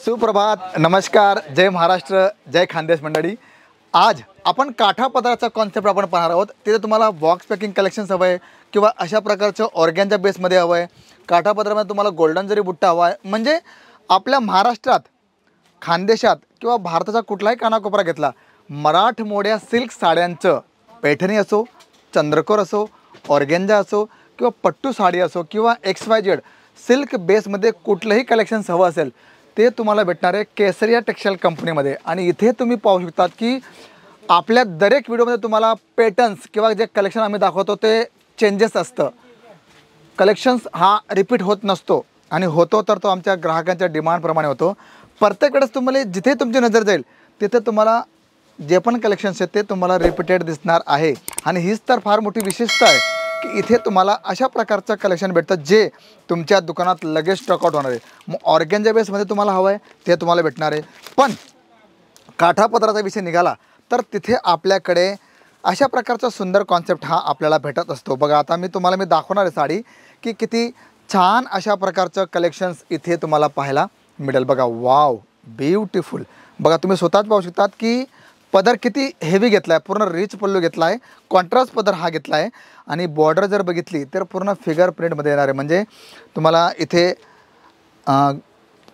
सुप्रभात, नमस्कार, जय महाराष्ट्र, जय खानदेश मंडळी। आज आपण काठा पदराचा कॉन्सेप्ट आपण पाहणार आहोत। तिथे तुम्हाला बॉक्स पॅकिंग कलेक्शन्स हवं आहे किंवा अशा प्रकारचं ऑर्गॅन्झा बेसमध्ये हवं आहे, काठा पदरामध्ये तुम्हाला गोल्डन जरी बुट्टा हवा आहे, म्हणजे आपल्या महाराष्ट्रात, खानदेशात किंवा भारताचा कुठलाही कानाकोपरा घेतला, मराठमोळ्या सिल्क साड्यांचं पैठणी असो, चंद्रकोर असो, ऑर्गॅन्झा असो किंवा पट्टू साडी असो किंवा XYZ सिल्क बेसमध्ये कुठलंही कलेक्शन्स हवं असेल ते तुम्हाला भेटणार आहे केसरिया टेक्सटाईल कंपनीमध्ये। आणि इथे तुम्ही पाहू शकतात की आपल्या दरेक व्हिडिओमध्ये तुम्हाला पॅटर्न्स किंवा जे कलेक्शन आम्ही दाखवतो ते चेंजेस असतं, कलेक्शन्स हा रिपीट होत नसतो आणि होतो तर तो आमच्या ग्राहकांच्या डिमांडप्रमाणे होतो। प्रत्येक वेळेस तुम्हाला जिथे तुमची नजर जाईल तिथे तुम्हाला जे पण कलेक्शन्स आहेत ते तुम्हाला रिपीटेड दिसणार आहे। आणि हीच तर फार मोठी विशेषता आहे की इथे तुम्हाला अशा प्रकारचं कलेक्शन भेटतं जे तुमच्या दुकानात लगेच स्टॉकआउट होणार आहे। मग ऑर्गॅन्झा बेसमध्ये तुम्हाला हवं आहे ते तुम्हाला भेटणार आहे, पण काठापदराचा विषय निघाला तर तिथे आपल्याकडे अशा प्रकारचा सुंदर कॉन्सेप्ट हा आपल्याला भेटत असतो। बघा, आता मी तुम्हाला दाखवणार आहे साडी की किती छान अशा प्रकारचं कलेक्शन्स इथे तुम्हाला पाहायला मिळेल। बघा, वाव, ब्युटिफुल। बघा, तुम्ही स्वतःच पाहू शकतात की पदर किती हेवी घेतला आहे, पूर्ण रिच पल्लू घेतला आहे, कॉन्ट्रास्ट पदर हा घेतला आहे आणि बॉर्डर जर बघितली तर पूर्ण फिगर प्रिंटमध्ये येणार आहे, म्हणजे तुम्हाला इथे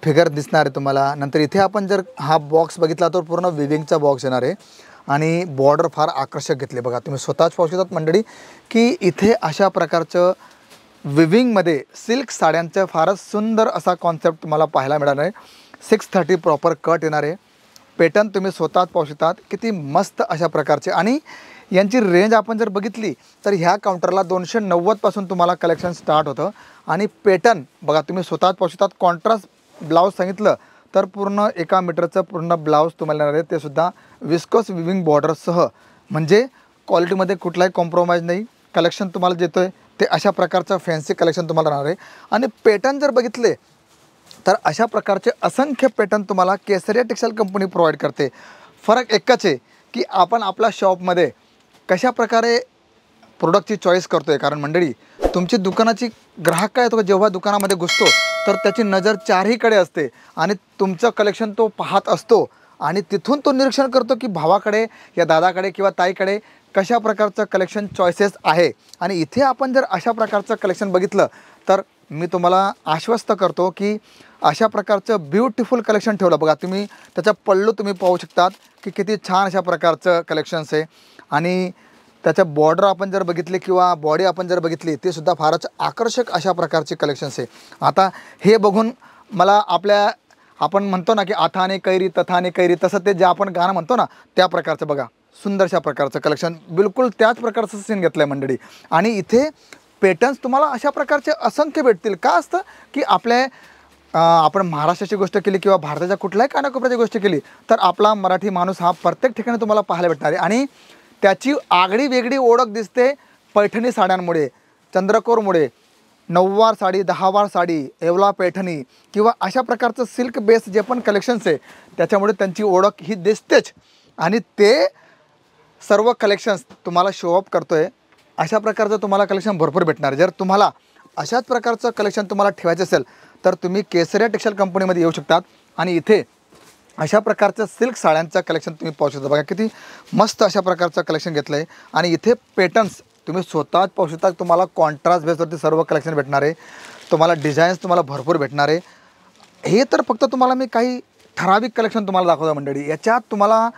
फिगर दिसणार आहे तुम्हाला। नंतर इथे आपण जर हा बॉक्स बघितला तर पूर्ण विविंगचा बॉक्स येणार आहे आणि बॉर्डर फार आकर्षक घेतले। बघा, तुम्ही स्वतःच पाहू शकतात मंडळी की इथे अशा प्रकारचं विविंगमध्ये सिल्क साड्यांचं फारच सुंदर असा कॉन्सेप्ट तुम्हाला पाहायला मिळणार आहे। 630 प्रॉपर कट येणार आहे, पॅटर्न तुम्ही स्वतःच पाहू शकतात किती मस्त अशा प्रकारचे। आणि यांची रेंज आपण जर बघितली तर ह्या काउंटरला 290 पासून तुम्हाला कलेक्शन स्टार्ट होतं। आणि पॅटर्न बघा, तुम्ही स्वतःच पाहू शकतात। कॉन्ट्रास्ट ब्लाऊज सांगितलं तर पूर्ण 1 मीटरचं पूर्ण ब्लाऊज तुम्हाला येणार आहे, ते सुद्धा विस्कोस विविंग बॉर्डरसह, म्हणजे क्वालिटीमध्ये कुठलाही कॉम्प्रोमाइज नाही। कलेक्शन तुम्हाला देतो आहे ते अशा प्रकारचं फॅन्सी कलेक्शन तुम्हाला राहणार आहे। आणि पॅटर्न जर बघितले तर अशा प्रकारचे असंख्य पॅटर्न तुम्हाला केसरिया टेक्सटाईल कंपनी प्रोव्हाइड करते। फरक एकच आहे की आपण आपल्या शॉपमध्ये कशा प्रकारे प्रोडक्टची चॉईस करतो आहे। कारण मंडळी, तुमची दुकानाची ग्राहक काय होतो, जेव्हा दुकानामध्ये घुसतो तर त्याची नजर चारहीकडे असते आणि तुमचं कलेक्शन तो पाहत असतो आणि तिथून तो निरीक्षण करतो की भावाकडे या दादाकडे किंवा ताईकडे कशा प्रकारचं कलेक्शन चॉईसेस आहे। आणि इथे आपण जर अशा प्रकारचं कलेक्शन बघितलं तर मी तुम्हाला आश्वस्त करतो की अशा प्रकारचं ब्युटिफुल कलेक्शन ठेवलं। बघा, तुम्ही त्याचा पल्लू तुम्ही पाहू शकतात की किती छान अशा प्रकारचं कलेक्शन्स आहे। आणि त्याचं बॉर्डर आपण जर बघितले किंवा बॉडी आपण जर बघितली ते सुद्धा फारच आकर्षक अशा प्रकारचे कलेक्शन्स आहे। आता हे बघून मला आपण म्हणतो ना की अथाने कैरी तथाने कैरी, तसं ते जे आपण गाणं म्हणतो ना त्या प्रकारचं बघा, सुंदरशा प्रकारचं कलेक्शन, बिलकुल त्याच प्रकारचं सीन घेतलं आहे मंडळी। आणि इथे पॅटर्न्स तुम्हाला अशा प्रकारचे असंख्य भेटतील। का असतं की आपण महाराष्ट्राची गोष्ट केली किंवा भारताच्या कुठल्याही कानाकोपऱ्याची गोष्ट केली तर आपला मराठी माणूस हा प्रत्येक ठिकाणी तुम्हाला पाहायला भेटणार आहे। आणि त्याची आगळी वेगळी ओळख दिसते पैठणी साड्यांमुळे, चंद्रकोरमुळे, 9वार साडी, 10वार साडी, येवला पैठणी किंवा अशा प्रकारचं सिल्क बेस जे पण कलेक्शन्स आहे त्याच्यामुळे त्यांची ओळख ही दिसतेच। आणि ते सर्व कलेक्शन्स तुम्हाला शो अप करतो आहे। अशा प्रकारचं तुम्हाला कलेक्शन भरपूर भेटणार आहे। जर तुम्हाला अशाच प्रकारचं कलेक्शन तुम्हाला ठेवायचं असेल तर तुम्ही केसरिया टेक्सटाईल कंपनीमध्ये येऊ शकतात आणि इथे अशा प्रकारचं सिल्क साड्यांचं कलेक्शन तुम्ही पाहू शकता। बघा, किती मस्त अशा प्रकारचं कलेक्शन घेतलं आहे। आणि इथे पॅटर्न्स तुम्ही स्वतःच पाहू शकता, तुम्हाला कॉन्ट्रास्ट बेसवरती सर्व कलेक्शन भेटणार आहे, तुम्हाला डिझाईन्स तुम्हाला भरपूर भेटणार आहे। हे तर फक्त तुम्हाला मी काही ठराविक कलेक्शन तुम्हाला दाखवतो मंडळी, याच्यात तुम्हाला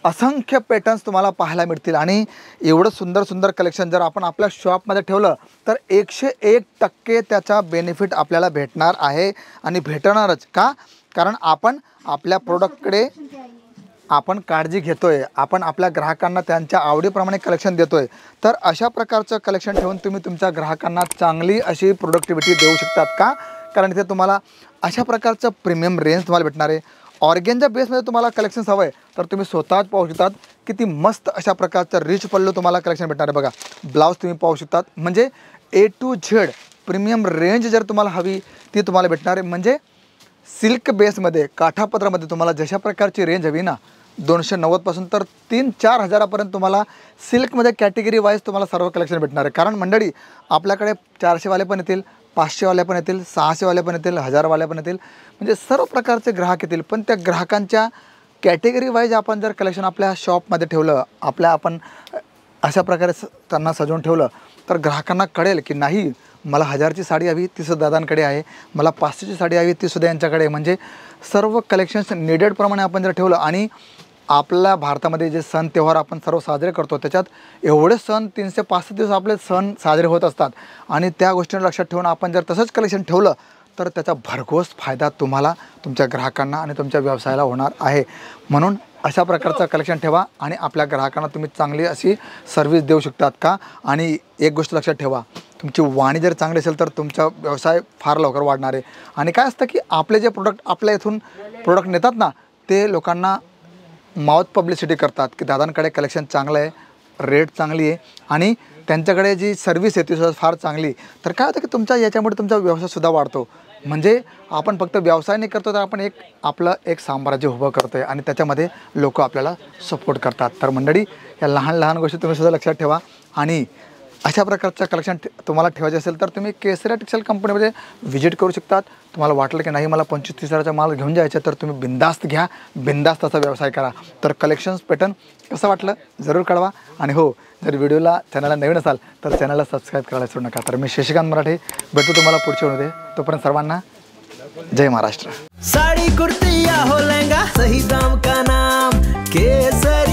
असंख्य पॅटर्न्स तुम्हाला पाहायला मिळतील। आणि एवढं सुंदर सुंदर कलेक्शन जर आपण आपल्या शॉपमध्ये ठेवलं तर 101% त्याचा बेनिफिट आपल्याला भेटणार आहे आणि भेटणारच। का? कारण आपण आपल्या प्रोडक्टकडे आपण काळजी घेतो आहे, आपण आपल्या ग्राहकांना त्यांच्या आवडीप्रमाणे कलेक्शन देतो आहे। तर अशा प्रकारचं कलेक्शन ठेवून तुम्ही तुमच्या ग्राहकांना चांगली अशी प्रोडक्टिव्हिटी देऊ शकतात। का? कारण इथे तुम्हाला अशा प्रकारचं प्रीमियम रेंज तुम्हाला भेटणार आहे। ऑर्गॅन्झा बेसमध्ये तुम्हाला कलेक्शन्स हवं आहे तर तुम्ही स्वतःच पाहू शकतात किती मस्त अशा प्रकारचं रिच पल्लू तुम्हाला कलेक्शन भेटणार आहे। बघा, ब्लाऊज तुम्ही पाहू शकतात, म्हणजे A to Z premium range जर तुम्हाला हवी ती तुम्हाला भेटणार आहे। म्हणजे सिल्क बेसमध्ये, काठापदरामध्ये तुम्हाला जशा प्रकारची रेंज हवी ना, 290 पासून तर 3-4 हजारापर्यंत तुम्हाला सिल्कमध्ये कॅटेगरी वाईज तुम्हाला सर्व कलेक्शन भेटणार आहे। कारण मंडळी, आपल्याकडे 400 वाले पण येतील, 500वाले पण येतील, 600वाले पण येतील, 1000वाले पण येतील, म्हणजे सर्व प्रकारचे ग्राहक येतील. पण त्या ग्राहकांच्या कॅटेगरी वाईज आपण जर कलेक्शन आपल्या शॉपमध्ये ठेवलं, आपण अशा प्रकारे त्यांना सजवून ठेवलं, तर ग्राहकांना कळेल की नाही, मला 1000ची साडी हवी ती सुद्धा दादांकडे आहे, मला 500ची साडी हवी ती सुद्धा यांच्याकडे आहे. म्हणजे सर्व कलेक्शन्स निडेडप्रमाणे आपण जर ठेवलं, आणि आपल्या भारतामध्ये जे सण त्यौहार आपण सर्व साजरे करतो, त्याच्यात एवढे सण 365 दिवस आपले सण साजरे होत असतात. आणि त्या गोष्टींना लक्षात ठेवून आपण जर तसंच कलेक्शन ठेवलं, तर त्याचा भरघोस फायदा तुम्हाला, तुमच्या ग्राहकांना आणि तुमच्या व्यवसायाला होणार आहे. म्हणून अशा प्रकारचं कलेक्शन ठेवा आणि आपल्या ग्राहकांना तुम्ही चांगली अशी सर्व्हिस देऊ शकतात का. आणि एक गोष्ट लक्षात ठेवा, तुमची वाणी जर चांगली असेल तर तुमचा व्यवसाय फार लवकर वाढणार आहे. आणि काय असतं की आपले जे प्रोडक्ट आपल्या इथून प्रोडक्ट नेतात ना, ते लोकांना माउथ पब्लिसिटी करतात की दादांकडे कलेक्शन चांगलं आहे, रेट चांगली आहे आणि त्यांच्याकडे जी सर्व्हिस आहे ती सुद्धा फार चांगली. तर काय होतं की तुमच्या याच्यामुळे तुमचा व्यवसायसुद्धा वाढतो. म्हणजे आपण फक्त व्यवसाय नाही करतो, तर आपण आपलं एक साम्राज्य उभं करतो आहे आणि त्याच्यामध्ये लोक आपल्याला सपोर्ट करतात. तर मंडळी, या लहान लहान गोष्टी तुम्ही सुद्धा लक्षात ठेवा. आणि अशा प्रकारचं कलेक्शन तुम्हाला ठेवायचं असेल तर तुम्ही केसरिया टेक्सटाईल कंपनीमध्ये व्हिजिट करू शकतात. तुम्हाला वाटलं की नाही मला 25-30 हजाराचा माल घेऊन जायचा, तर तुम्ही बिंदास्त घ्या, बिंदास्त त्याचा व्यवसाय करा. तर कलेक्शन्स पॅटर्न कसं वाटलं जरूर कळवा. आणि हो, जर चॅनलला नवीन असाल तर चॅनलला सबस्क्राईब करायला विसरू नका. तर मी शशिकांत मराठे भेटतो तुम्हाला पुढच्या व्हिडिओमध्ये. तोपर्यंत सर्वांना जय महाराष्ट्र. साड़ी कुर्ती या हो लहंगा, सही दाम का नाम केसर.